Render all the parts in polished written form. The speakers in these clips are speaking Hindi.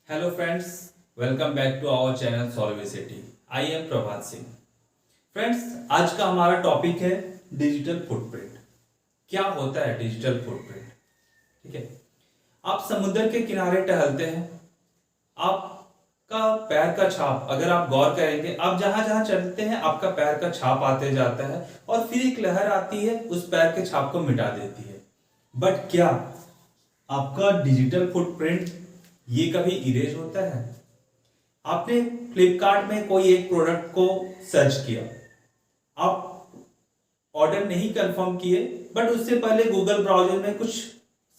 Hello friends, welcome back to our channel Solvicity. I am Prabhat Singh. Friends, आज का हमारा टॉपिक है डिजिटल फुटप्रिंट। क्या होता है डिजिटल फुटप्रिंट? ठीक है, आप समुद्र के किनारे टहलते हैं, आपका पैर का छाप, अगर आप गौर करेंगे, आप जहां जहां चलते हैं आपका पैर का छाप आते जाता है और फिर एक लहर आती है उस पैर के छाप को मिटा देती है। बट क्या आपका डिजिटल फुटप्रिंट ये कभी इरेज होता है? आपने फ्लिपकार्ट में कोई एक प्रोडक्ट को सर्च किया, आप ऑर्डर नहीं कंफर्म किए, बट उससे पहले गूगल ब्राउजर में कुछ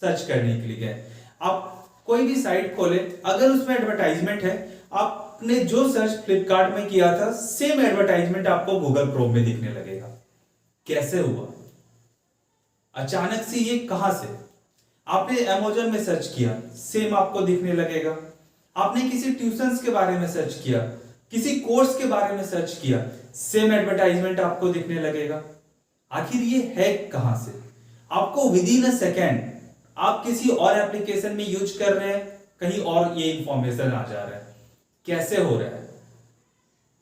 सर्च करने के लिए गए। आप कोई भी साइट खोले, अगर उसमें एडवर्टाइजमेंट है, आपने जो सर्च फ्लिपकार्ट में किया था सेम एडवर्टाइजमेंट आपको गूगल क्रोम में दिखने लगेगा। कैसे हुआ? अचानक से ये कहां से? आपने अमेज़न में सर्च किया, सेम आपको दिखने लगेगा। आपने किसी ट्यूशंस के बारे में सर्च किया, किसी कोर्स के बारे में सर्च किया, सेम एडवर्टाइजमेंट आपको दिखने लगेगा। आखिर ये है कहां से? आपको विद इन अ सेकेंड आप किसी और एप्लीकेशन में यूज कर रहे हैं, कहीं और ये इंफॉर्मेशन आ जा रहा है। कैसे हो रहा है?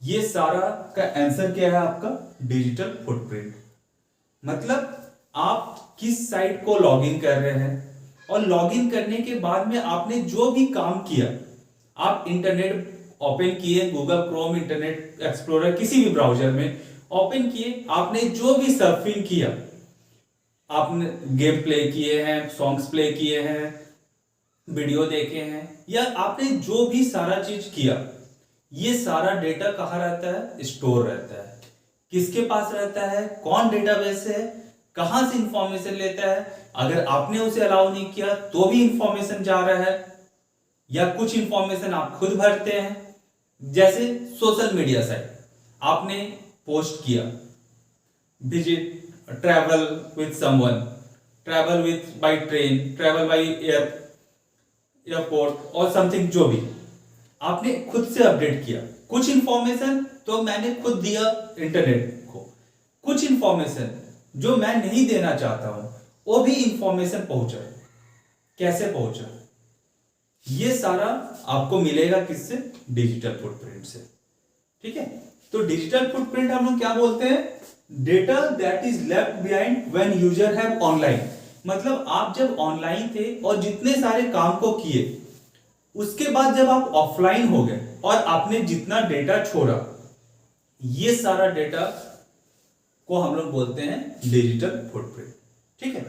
ये सारा का आंसर क्या है? आपका डिजिटल फुटप्रिंट। मतलब आप किस साइट को लॉगिन कर रहे हैं और लॉगिन करने के बाद में आपने जो भी काम किया, आप इंटरनेट ओपन किए, गूगल क्रोम, इंटरनेट एक्सप्लोरर, किसी भी ब्राउजर में ओपन किए, आपने जो भी सर्फिंग किया, आपने गेम प्ले किए हैं, सॉन्ग्स प्ले किए हैं, वीडियो देखे हैं, या आपने जो भी सारा चीज किया, ये सारा डेटा कहाँ रहता है? स्टोर रहता है। किसके पास रहता है? कौन डेटाबेस है? कहां से इंफॉर्मेशन लेता है? अगर आपने उसे अलाउ नहीं किया तो भी इंफॉर्मेशन जा रहा है, या कुछ इंफॉर्मेशन आप खुद भरते हैं। जैसे सोशल मीडिया साइट, आपने पोस्ट किया, visit, travel with someone, travel with by train, travel by airport और समथिंग, जो भी आपने खुद से अपडेट किया। कुछ इंफॉर्मेशन तो मैंने खुद दिया इंटरनेट को, कुछ इंफॉर्मेशन जो मैं नहीं देना चाहता हूं वो भी इंफॉर्मेशन पहुंचा। कैसे पहुंचा? ये सारा आपको मिलेगा किससे? डिजिटल फुटप्रिंट से। ठीक है, तो डिजिटल फुटप्रिंट हम लोग क्या बोलते हैं? Data that is left behind when user have online. मतलब आप जब ऑनलाइन थे और जितने सारे काम को किए, उसके बाद जब आप ऑफलाइन हो गए और आपने जितना डेटा छोड़ा, ये सारा डेटा को हम लोग बोलते हैं डिजिटल फुटप्रिंट। ठीक है,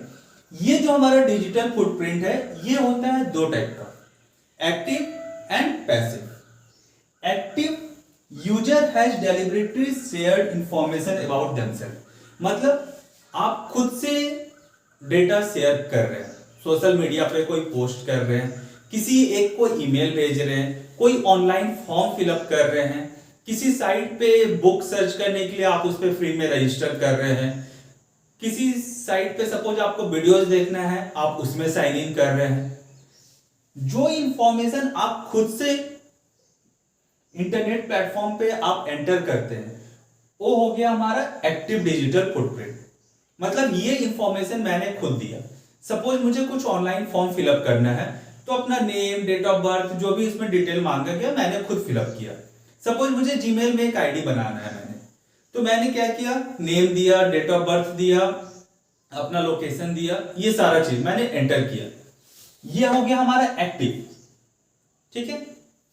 ये जो हमारा डिजिटल फुटप्रिंट है, ये होता है दो टाइप का, active and passive. Active, user has deliberately shared information about themselves. मतलब आप खुद से डेटा शेयर कर रहे हैं, सोशल मीडिया पे कोई पोस्ट कर रहे हैं, किसी एक को ईमेल भेज रहे हैं, कोई ऑनलाइन फॉर्म फिलअप कर रहे हैं, किसी साइट पे बुक सर्च करने के लिए आप उस पर फ्री में रजिस्टर कर रहे हैं, किसी साइट पे सपोज आपको वीडियोस देखना है, आप उसमें साइन इन कर रहे हैं। जो इंफॉर्मेशन आप खुद से इंटरनेट प्लेटफॉर्म पे आप एंटर करते हैं, वो हो गया हमारा एक्टिव डिजिटल फुटप्रिंट। मतलब ये इंफॉर्मेशन मैंने खुद दिया। सपोज मुझे कुछ ऑनलाइन फॉर्म फिलअप करना है, तो अपना नेम, डेट ऑफ बर्थ, जो भी इसमें डिटेल मांगा गया, मैंने खुद फिलअप किया। सपोज मुझे जीमेल में एक आईडी बनाना है मैंने, तो मैंने क्या किया? नेम दिया, डेट ऑफ बर्थ दिया, अपना लोकेशन दिया, ये सारा चीज मैंने एंटर किया। ये हो गया हमारा एक्टिव। ठीक है,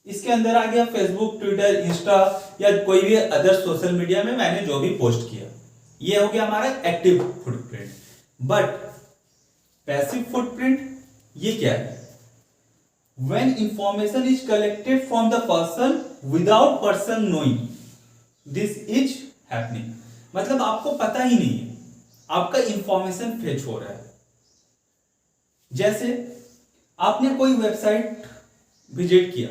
इसके अंदर आ गया फेसबुक, ट्विटर, इंस्टा या कोई भी अदर सोशल मीडिया में मैंने जो भी पोस्ट किया, ये हो गया हमारा active footprint. But passive footprint ये क्या है? When information is collected from the person without person knowing, this is happening। मतलब आपको पता ही नहीं है, आपका इंफॉर्मेशन फेच हो रहा है। जैसे आपने कोई वेबसाइट विजिट किया,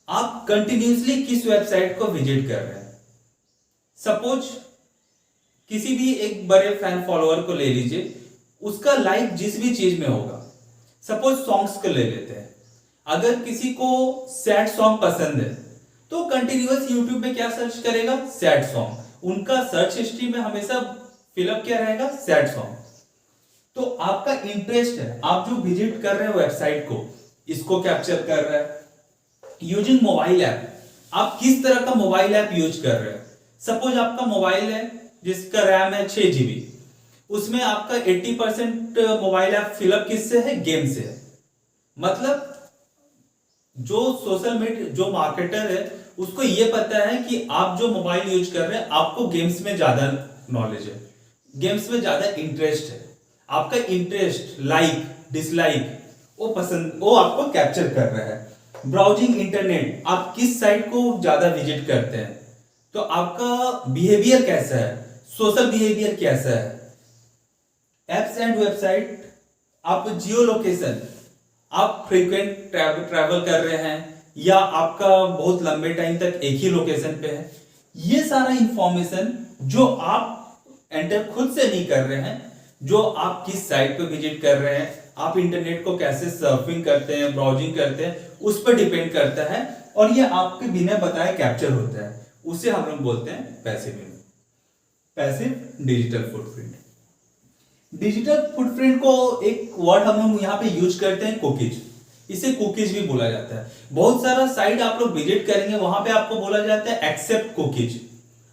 आप कंटिन्यूसली किस वेबसाइट को विजिट कर रहे हैं? सपोज किसी भी एक बड़े फैन फॉलोअर को ले लीजिए, उसका लाइक जिस भी चीज में होगा, सपोज सॉन्ग्स को ले लेते हैं। अगर किसी को सैड सॉन्ग पसंद है तो कंटिन्यूअस यूट्यूब में क्या सर्च करेगा? Sad song. उनका सर्च हिस्ट्री में हमेशा फिलअप क्या रहेगा? Sad song. तो आपका इंटरेस्ट है, आप जो विजिट कर रहे हैं वेबसाइट को, इसको कैप्चर कर रहा है। यूजिंग मोबाइल ऐप, आप किस तरह का मोबाइल ऐप यूज कर रहे हैं। सपोज आपका मोबाइल है जिसका रैम है 6 GB, उसमें आपका 80% मोबाइल ऐप फिलअप किससे है, गेम से है। मतलब जो सोशल मीडिया जो मार्केटर है उसको ये पता है कि आप जो मोबाइल यूज कर रहे हैं आपको गेम्स में ज्यादा नॉलेज है, गेम्स में ज्यादा इंटरेस्ट है, आपका इंटरेस्ट, लाइक डिसलाइक, वो पसंद, वो आपको कैप्चर कर रहा है। ब्राउजिंग इंटरनेट, आप किस साइट को ज्यादा विजिट करते हैं, तो आपका बिहेवियर कैसा है, सोशल बिहेवियर कैसा है। एप्स एंड वेबसाइट, आप जियो लोकेशन, आप फ्रीक्वेंट ट्रैवल कर रहे हैं या आपका बहुत लंबे टाइम तक एक ही लोकेशन पे है, ये सारा इंफॉर्मेशन जो आप एंटर खुद से नहीं कर रहे हैं, जो आप किस साइट पे विजिट कर रहे हैं, आप इंटरनेट को कैसे सर्फिंग करते हैं, ब्राउजिंग करते हैं, उस पर डिपेंड करता है और ये आपके बिना बताए कैप्चर होता है। उसे हम लोग बोलते हैं passive digital footprint. Digital footprint को एक वर्ड हम लोग यहाँ पे यूज करते हैं, कुकीज। इसे कुकीज भी बोला जाता है। बहुत सारा साइट आप लोग विजिट करेंगे, वहां पे आपको बोला जाता है एक्सेप्ट कुकीज।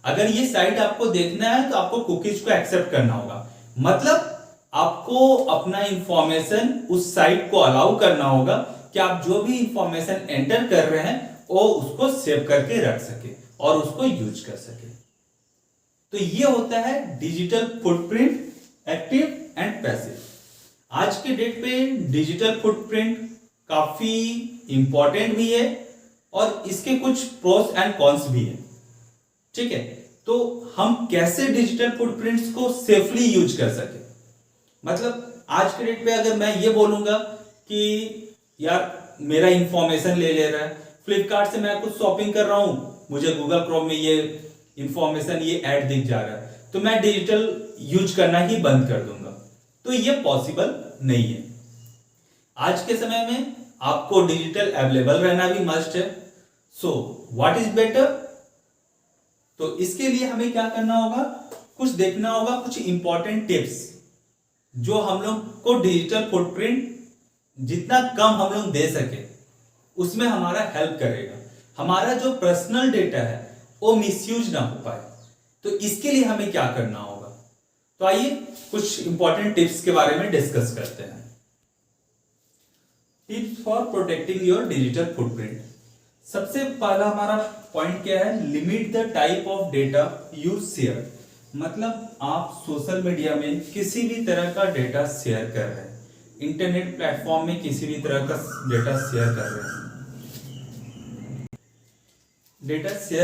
अगर ये साइट आपको देखना है तो आपको कुकीज को एक्सेप्ट करना होगा। मतलब आपको अपना इंफॉर्मेशन उस साइट को अलाउ करना होगा कि आप जो भी इंफॉर्मेशन एंटर कर रहे हैं वो उसको सेव करके रख सके और उसको यूज कर सके। तो ये होता है digital footprint, active and passive. आज के डेट पे डिजिटल फुटप्रिंट काफी इंपॉर्टेंट भी है और इसके कुछ प्रोस एंड कॉन्स भी है। ठीक है, तो हम कैसे डिजिटल फुटप्रिंट्स को सेफली यूज कर सके। मतलब आज के डेट पे अगर मैं ये बोलूंगा कि यार मेरा इंफॉर्मेशन ले रहा है, फ्लिपकार्ट से मैं कुछ शॉपिंग कर रहा हूं, मुझे गूगल क्रोम में ये इंफॉर्मेशन, ये ऐड दिख जा रहा है, तो मैं डिजिटल यूज करना ही बंद कर दूंगा, तो ये पॉसिबल नहीं है। आज के समय में आपको डिजिटल अवेलेबल रहना भी मस्ट है। सो व्हाट इज बेटर, तो इसके लिए हमें क्या करना होगा, कुछ देखना होगा, कुछ इंपॉर्टेंट टिप्स जो हम लोग को डिजिटल फुटप्रिंट जितना कम हम लोग दे सके उसमें हमारा हेल्प करेगा, हमारा जो पर्सनल डेटा है वो मिसयूज ना हो पाए। तो इसके लिए हमें क्या करना होगा, तो आइए कुछ इंपॉर्टेंट टिप्स के बारे में डिस्कस करते हैं। Tips for protecting your digital footprint. सबसे पहला हमारा पॉइंट क्या है, limit the type of data you share. मतलब आप सोशल मीडिया में किसी भी तरह का डेटा शेयर कर रहे हैं, इंटरनेट प्लेटफॉर्म में किसी भी तरह का डेटा शेयर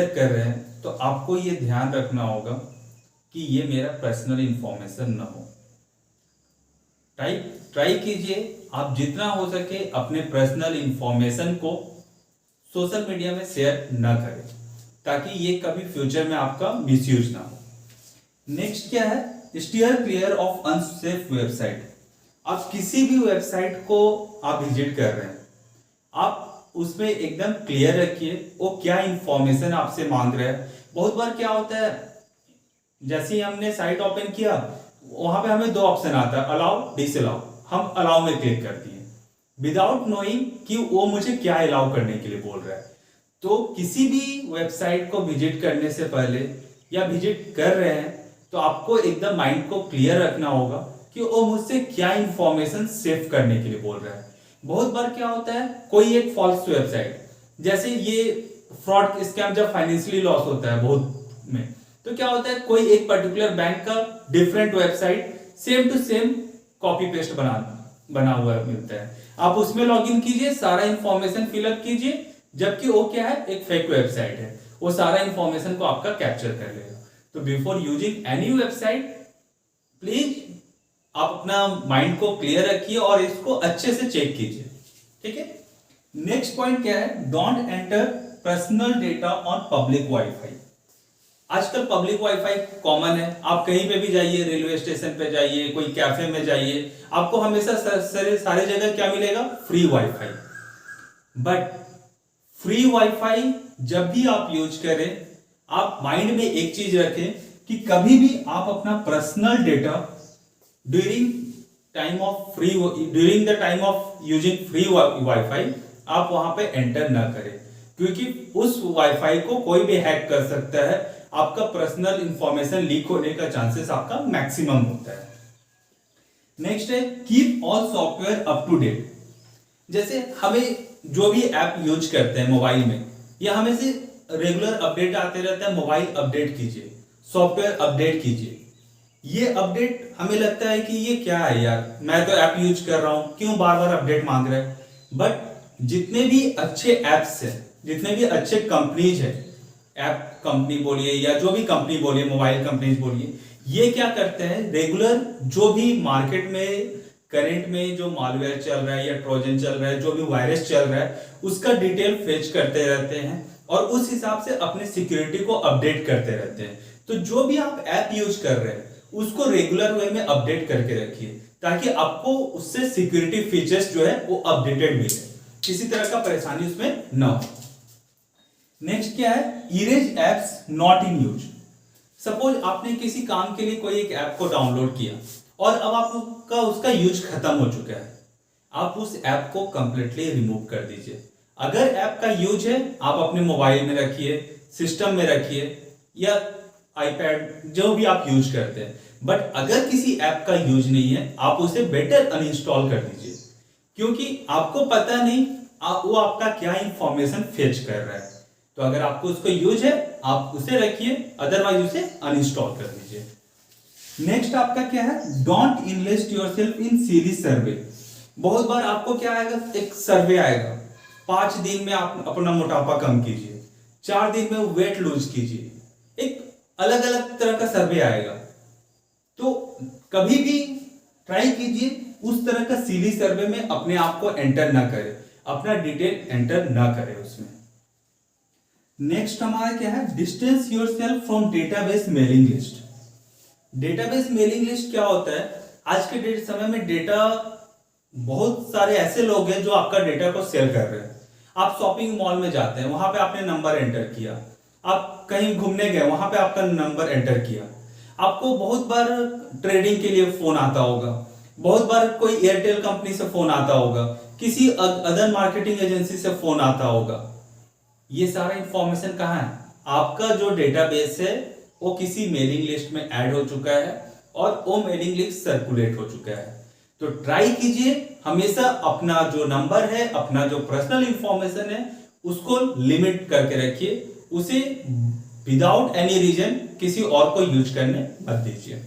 कर रहे हैं, तो आपको ये ध्यान रखना होगा कि ये मेरा पर्सनल इंफॉर्मेशन ना हो। ट्राई कीजिए आप जितना हो सके अपने पर्सनल इंफॉर्मेशन को सोशल मीडिया में शेयर ना करें, ताकि ये कभी फ्यूचर में आपका मिसयूज ना हो। नेक्स्ट क्या है, steer clear of unsafe website. आप किसी भी वेबसाइट को आप विजिट कर रहे हैं, आप उसमें एकदम क्लियर रखिए वो क्या इंफॉर्मेशन आपसे मांग रहा है। बहुत बार क्या होता है, जैसे ही हमने साइट ओपन किया वहां पे हमें दो ऑप्शन आता है, अलाउ डिसअलाउ। हम अलाउ में क्लिक कर दिए विदाउट नोइंग कि वो मुझे क्या अलाउ करने के लिए बोल रहा है। तो किसी भी वेबसाइट को विजिट करने से पहले या विजिट कर रहे हैं तो आपको एकदम माइंड को क्लियर रखना होगा कि वो मुझसे क्या इंफॉर्मेशन सेव करने के लिए बोल रहा है। बहुत बार क्या होता है, कोई एक फॉल्स वेबसाइट, जैसे ये फ्रॉड स्कैम जब फाइनेंशियली लॉस होता है बहुत में, तो क्या होता है, कोई एक पर्टिकुलर बैंक का different website same to same copy paste बना हुआ मिलता है। आप उसमें लॉगिन कीजिए, सारा इंफॉर्मेशन फिलअप कीजिए, जबकि वो क्या है, एक फेक वेबसाइट है, वो सारा इंफॉर्मेशन को आपका कैप्चर कर लेगा। तो before using any website please आप अपना माइंड को क्लियर रखिए और इसको अच्छे से चेक कीजिए। ठीक है, नेक्स्ट पॉइंट क्या है, don't enter personal data on public wifi. आजकल पब्लिक वाईफाई कॉमन है, आप कहीं पे भी जाइए, रेलवे स्टेशन पे जाइए, कोई कैफे में जाइए, आपको हमेशा सारे जगह क्या मिलेगा, free wifi. But free wifi जब भी आप यूज करें, आप माइंड में एक चीज रखें कि कभी भी आप अपना personal data during the time of using free wifi आप वहां पे एंटर ना करें। क्योंकि उस वाईफाई को कोई भी हैक कर सकता है, आपका पर्सनल इंफॉर्मेशन लीक होने का चांसेस आपका मैक्सिमम होता है। नेक्स्ट है keep all software up to date. जैसे हमें जो भी ऐप यूज करते हैं मोबाइल में, या हमें से रेगुलर अपडेट आते रहता है, मोबाइल अपडेट कीजिए, सॉफ्टवेयर अपडेट कीजिए। ये अपडेट हमें लगता है कि ये क्या है यार, मैं तो ऐप यूज कर रहा हूं, क्यों बार बार अपडेट मांग रहा है। बट जितने भी अच्छे ऐप्स हैं, जितने भी अच्छे कंपनीज है, ऐप कंपनी बोलिए या जो भी कंपनी बोलिए, मोबाइल कंपनीज बोलिए, ये क्या करते हैं, रेगुलर जो भी मार्केट में करंट में जो मालवेयर चल रहा है या ट्रोजन चल रहा है, जो भी वायरस चल रहा है, उसका डिटेल फेच करते रहते हैं और उस हिसाब से अपने सिक्योरिटी को अपडेट करते रहते हैं। तो जो भी आप ऐप यूज कर रहे हैं उसको रेगुलर वे में अपडेट करके रखिए, ताकि आपको उससे सिक्योरिटी फीचर्स जो है वो अपडेटेड मिले, किसी तरह का परेशानी उसमें ना हो। नेक्स्ट क्या है, erase apps not in use. Suppose आपने किसी काम के लिए कोई एक ऐप को डाउनलोड किया और अब आपका उसका यूज खत्म हो चुका है, आप उस ऐप को कंप्लीटली रिमूव कर दीजिए। अगर ऐप का यूज है, आप अपने मोबाइल में रखिए, सिस्टम में रखिए या आईपैड जो भी आप यूज करते हैं। बट अगर किसी ऐप का यूज नहीं है, आप उसे बेटर अनइंस्टॉल कर दीजिए, क्योंकि आपको पता नहीं वो आपका क्या इंफॉर्मेशन फेच कर रहा है। तो अगर आपको उसको यूज है, आप उसे रखिए, अदरवाइज उसे अनइंस्टॉल कर दीजिए। नेक्स्ट आपका क्या है, डोंट इन्वेस्ट योरसेल्फ इन सिली सर्वे। बहुत बार आपको क्या आएगा, एक सर्वे आएगा, 5 दिन में आप अपना मोटापा कम कीजिए, 4 दिन में वेट लूज कीजिए, एक अलग अलग तरह का सर्वे आएगा। तो कभी भी ट्राई कीजिए उस तरह का सिली सर्वे में अपने आप को एंटर ना करें, अपना डिटेल एंटर ना करें उसमें। नेक्स्ट हमारा क्या है, distance yourself from database mailing list. Database mailing list क्या होता है, आज के डेट समय में डेटा, बहुत सारे ऐसे लोग हैं जो आपका डेटा को शेयर कर रहे हैं। आप शॉपिंग मॉल में जाते हैं, वहां पे आपने नंबर एंटर किया, आप कहीं घूमने गए, वहां पे आपका नंबर एंटर किया, आपको बहुत बार ट्रेडिंग के लिए फोन आता होगा, बहुत बार कोई एयरटेल कंपनी से फोन आता होगा, किसी अदर मार्केटिंग एजेंसी से फोन आता होगा। ये सारा इंफॉर्मेशन कहाँ है, आपका जो डेटाबेस है वो किसी मेलिंग लिस्ट में ऐड हो चुका है और वो मेलिंग लिस्ट सर्कुलेट हो चुका है। तो ट्राई कीजिए हमेशा अपना जो नंबर है, अपना जो पर्सनल इंफॉर्मेशन है, उसको लिमिट करके रखिए, उसे विदाउट एनी रीजन किसी और को यूज करने मत दीजिए।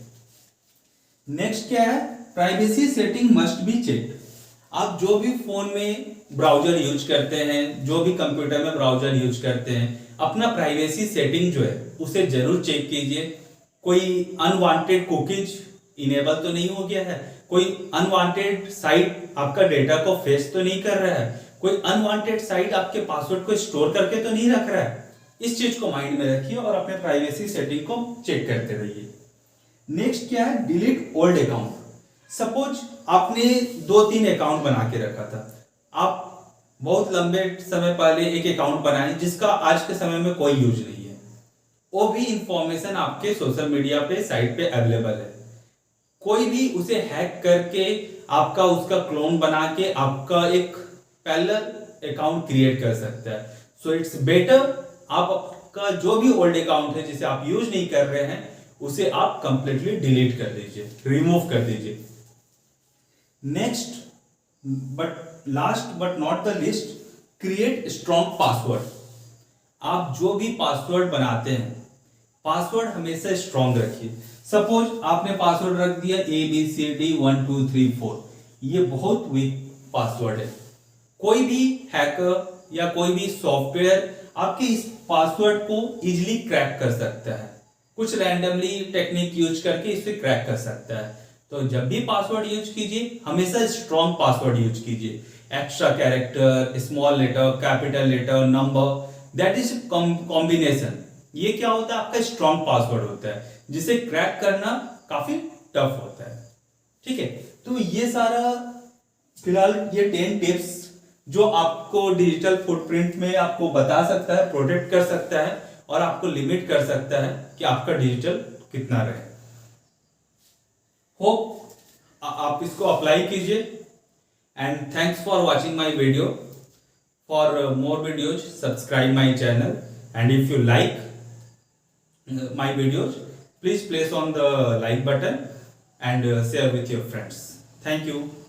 नेक्स्ट क्या है, privacy setting must be check. आप जो भी फोन में ब्राउजर यूज करते हैं, जो भी कंप्यूटर में ब्राउजर यूज करते हैं, अपना प्राइवेसी सेटिंग जो है उसे जरूर चेक कीजिए। कोई अनवांटेड कुकीज इनेबल तो नहीं हो गया है, कोई अनवांटेड साइट आपका डेटा को फेच तो नहीं कर रहा है, कोई अनवांटेड साइट आपके पासवर्ड को स्टोर करके तो नहीं रख रहा है। इस चीज को माइंड में रखिए और अपने प्राइवेसी सेटिंग को चेक करते रहिए। नेक्स्ट क्या है, डिलीट ओल्ड अकाउंट। सपोज आपने 2-3 अकाउंट बना के रखा था, आप बहुत लंबे समय पहले एक अकाउंट बनाए जिसका आज के समय में कोई यूज नहीं है, वो भी इंफॉर्मेशन आपके सोशल मीडिया पे साइट पे अवेलेबल है। कोई भी उसे हैक करके आपका उसका क्लोन बना के आपका एक पैरेलल अकाउंट क्रिएट कर सकता है। सो इट्स बेटर आप आपका जो भी ओल्ड अकाउंट है जिसे आप यूज नहीं कर रहे हैं, उसे आप कंप्लीटली डिलीट कर दीजिए, रिमूव कर दीजिए। Next but last but not the list, create strong password. आप जो भी पासवर्ड बनाते हैं, पासवर्ड हमेशा स्ट्रॉन्ग रखिए। सपोज आपने पासवर्ड रख दिया ABCD1234, ये बहुत वीक पासवर्ड है। कोई भी हैकर या कोई भी सॉफ्टवेयर आपके इस पासवर्ड को इजीली क्रैक कर सकता है, कुछ रैंडमली टेक्निक यूज करके इसे क्रैक कर सकता है। तो जब भी पासवर्ड यूज कीजिए, हमेशा स्ट्रॉन्ग पासवर्ड यूज कीजिए। Extra character, small letter, capital letter, number, that is combination. ये क्या होता है, आपका स्ट्रॉन्ग पासवर्ड होता है जिसे क्रैक करना काफी टफ होता है। ठीक है, तो ये सारा फिलहाल ये 10 टिप्स जो आपको डिजिटल फुटप्रिंट में आपको बता सकता है, प्रोटेक्ट कर सकता है और आपको लिमिट कर सकता है कि आपका डिजिटल कितना रहे। होप आप इसको अप्लाई कीजिए and thanks for watching my video. For more videos, subscribe my channel, and if you like my videos, please place on the like button and share with your friends. Thank you.